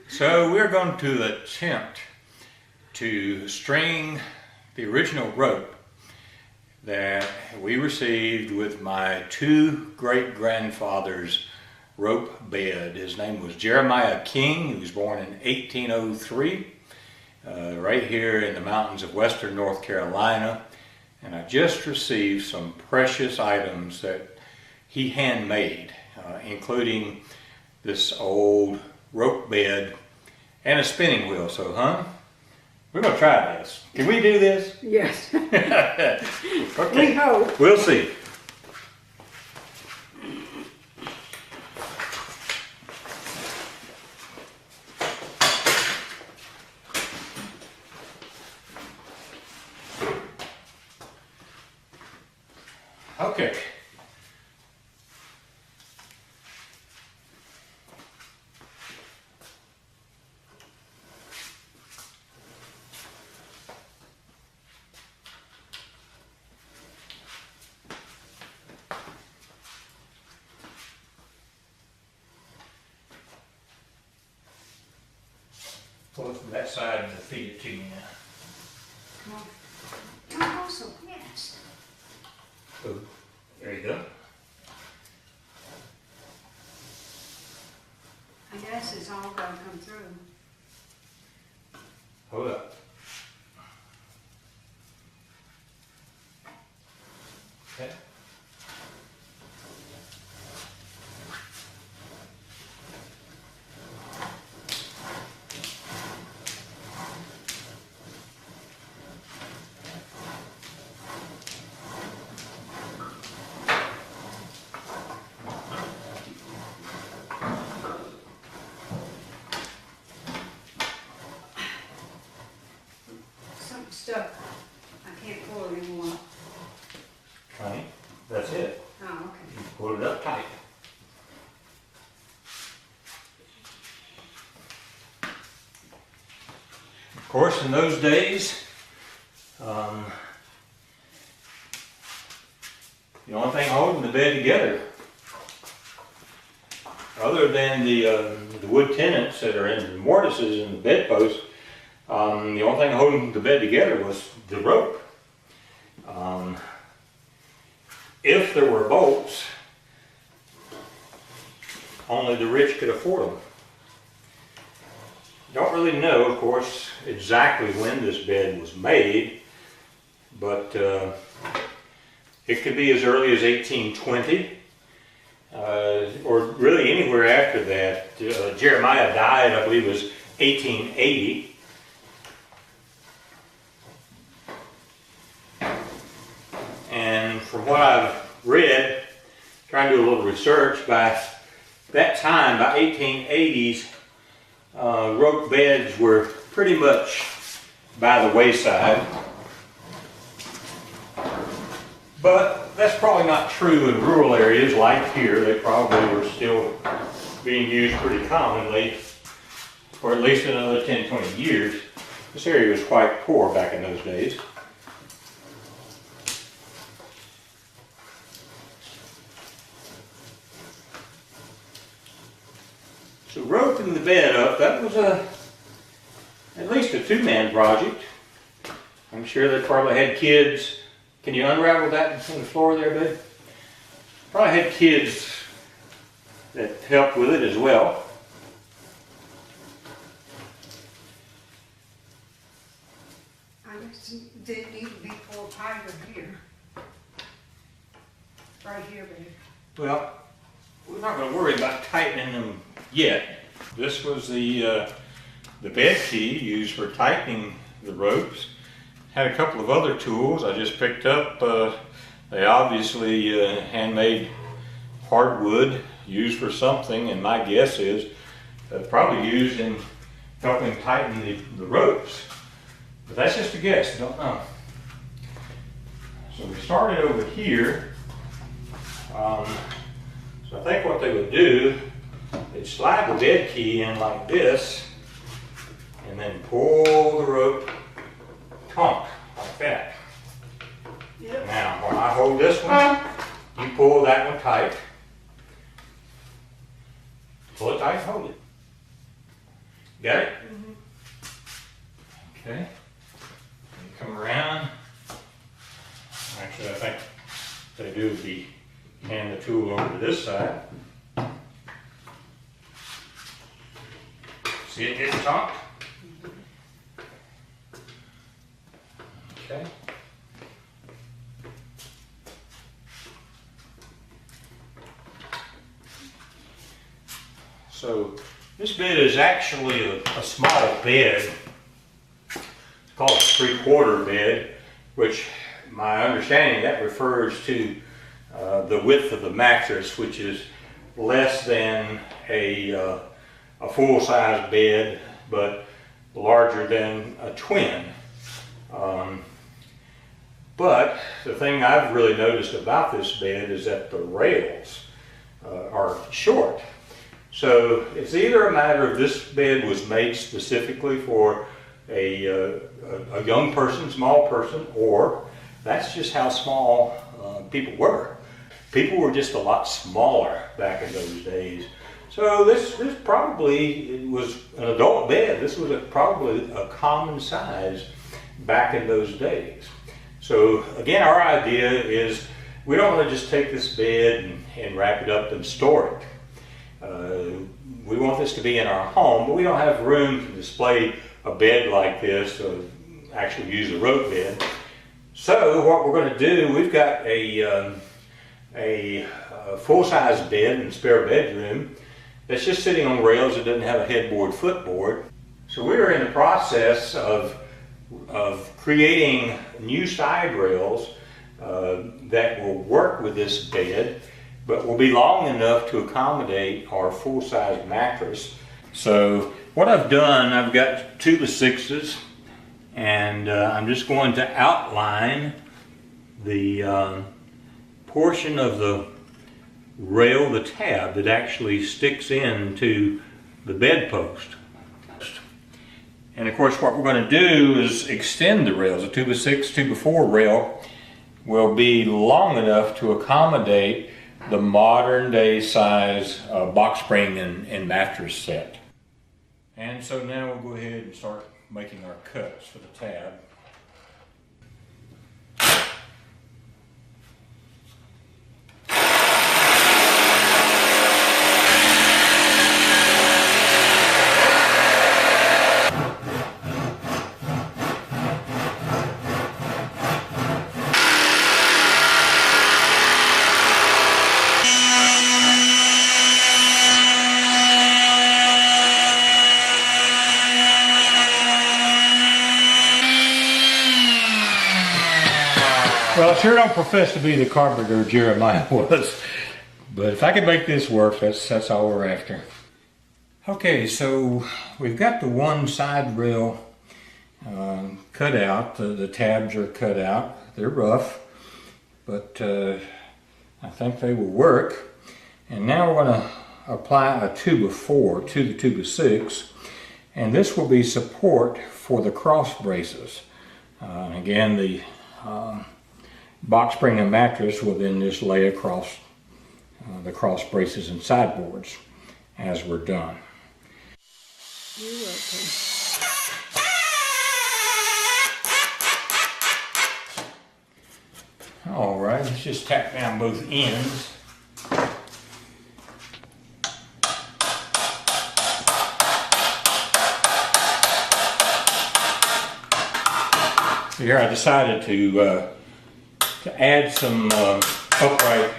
So we're going to attempt to string the original rope that we received with my two great-grandfathers' rope bed. His name was Jeremiah King. He was born in 1803, right here in the mountains of western North Carolina. And I just received some precious items that he handmade, including this old rope bed and a spinning wheel. So, hon, we're going to try this. Can we do this? Yes. Okay. We hope. We'll see. Okay. Pull it from that side and feed it to you now. Come on. Come also, yes. So, there you go. I guess it's all going to come through. Hold up. Okay. Something stuck. I can't pull it anymore. Honey, that's it. Oh, okay. You pull it up tight. Of course, in those days, the only thing holding the bed together, other than the wood tenons that are in the mortises and the bedposts, the only thing holding the bed together was the rope. If there were bolts, only the rich could afford them. Don't really know, of course, exactly when this bed was made, but it could be as early as 1820, or really anywhere after that. Jeremiah died, I believe it was 1880. And from what I've read, trying to do a little research, by that time, by 1880s, rope beds were pretty much by the wayside. But that's probably not true in rural areas like here. They probably were still being used pretty commonly for at least another 10, 20 years. This area was quite poor back in those days. So roping the bed up, that was at least a two-man project. I'm sure they probably had kids. Can you unravel that from the floor there, bud? Probably had kids that helped with it as well. I just didn't need to be pulled tighter here. Right here, baby. Well, we're not going to worry about tightening them yet. This was the bed key used for tightening the ropes. Had a couple of other tools I just picked up. They obviously handmade hardwood, used for something, and my guess is probably used in helping tighten the ropes. But that's just a guess, I don't know. So we started over here. So I think what they would do, they'd slide the bed key in like this, and then pull the rope, tonk, like that. Yep. Now, when I hold this one, you pull that one tight. Pull it tight and hold it. Got it? Mhm. Okay. And come around. Actually, I think what they do is hand the tool over to this side. See it getting taut? Okay. So this bed is actually a small bed. It's called a 3/4 bed, which my understanding that refers to the width of the mattress, which is less than a full-size bed, but larger than a twin. But the thing I've really noticed about this bed is that the rails are short. So it's either a matter of this bed was made specifically for a young person, small person, or that's just how small people were. People were just a lot smaller back in those days. So this probably was an adult bed. This was probably a common size back in those days. So again, our idea is we don't want to just take this bed and wrap it up and store it. We want this to be in our home, but we don't have room to display a bed like this, or actually use a rope bed. So what we're going to do, we've got a full-size bed in the spare bedroom that's just sitting on rails. It doesn't have a headboard, footboard. So we're in the process of creating new side rails that will work with this bed, but will be long enough to accommodate our full-size mattress. So what I've done, I've got 2x6s, and I'm just going to outline the portion of the rail, the tab that actually sticks into the bedpost. And of course what we're going to do is extend the rails. A 2x6, 2x4 rail will be long enough to accommodate the modern day size box spring and mattress set. And so now we'll go ahead and start making our cuts for the tab. Well, I sure don't profess to be the carpenter Jeremiah was, but if I can make this work, that's all we're after. Okay, so we've got the one side rail cut out. The tabs are cut out. They're rough, but I think they will work. And now we're going to apply a 2x4 to the 2x6, and this will be support for the cross braces. Again, the box spring and mattress will then just lay across the cross braces and sideboards as we're done. You're welcome. All right, let's just tack down both ends. Here I decided to add some upright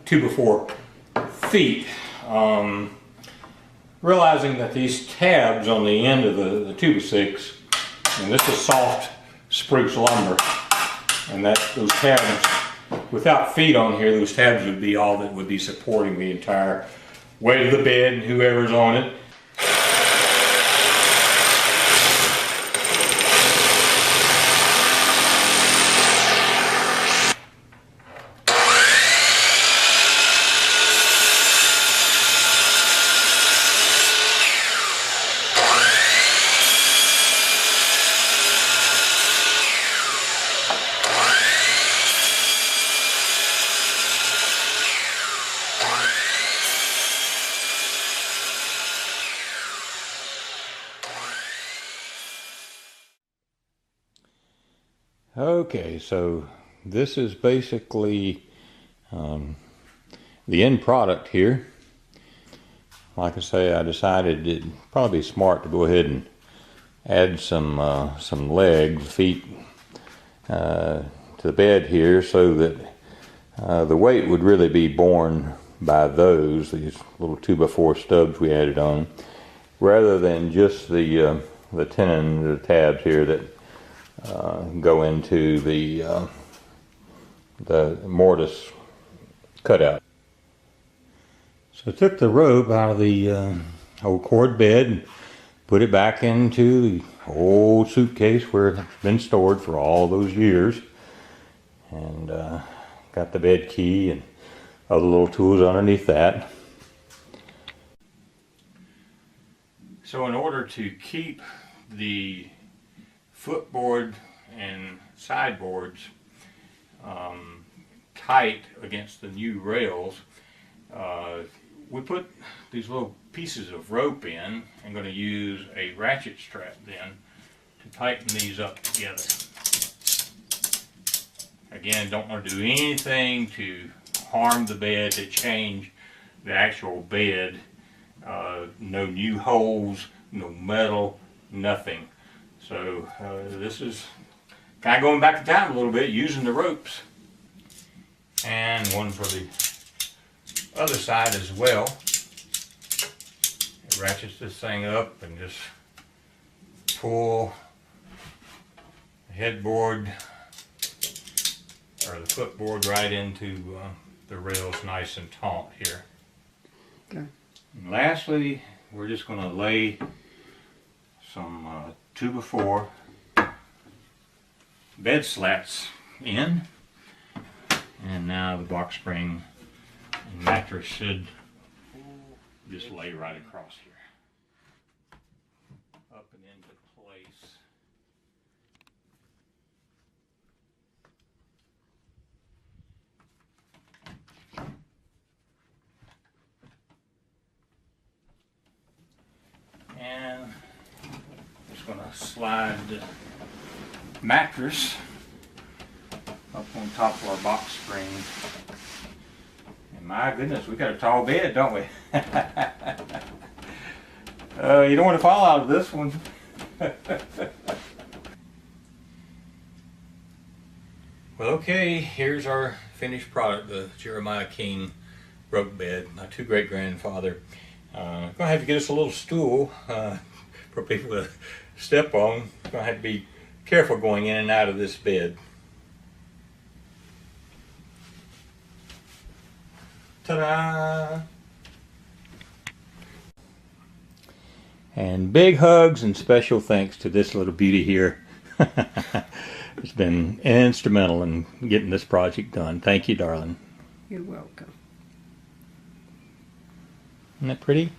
2x4 feet, realizing that these tabs on the end of the 2x6, and this is soft spruce lumber, and that those tabs, without feet on here, those tabs would be all that would be supporting the entire weight of the bed and whoever's on it. Okay, so this is basically the end product here. Like I say, I decided it'd probably be smart to go ahead and add some feet to the bed here, so that the weight would really be borne by these little 2x4 stubs we added on, rather than just the tenon, the tabs here that go into the mortise cutout. So I took the rope out of the old cord bed and put it back into the old suitcase where it's been stored for all those years, and got the bed key and other little tools underneath that. So in order to keep the footboard and sideboards tight against the new rails, we put these little pieces of rope in. I'm going to use a ratchet strap then to tighten these up together. Again, don't want to do anything to harm the bed, to change the actual bed. No new holes, no metal, nothing. So this is kind of going back in time a little bit, using the ropes. And one for the other side as well. It ratchets this thing up and just pull the headboard or the footboard right into the rails nice and taut here. Okay. And lastly, we're just going to lay some 2x4 bed slats in, and now the box spring and mattress should just lay right across here, up and into place. And just going to slide the mattress up on top of our box spring. And my goodness, we got a tall bed, don't we? You don't want to fall out of this one. Well, okay, here's our finished product, the Jeremiah King rope bed. My two great-grandfather. Gonna have to get us a little stool for people to step on. Gonna have to be careful going in and out of this bed. Ta-da! And big hugs and special thanks to this little beauty here. It's been instrumental in getting this project done. Thank you, darling. You're welcome. Isn't that pretty?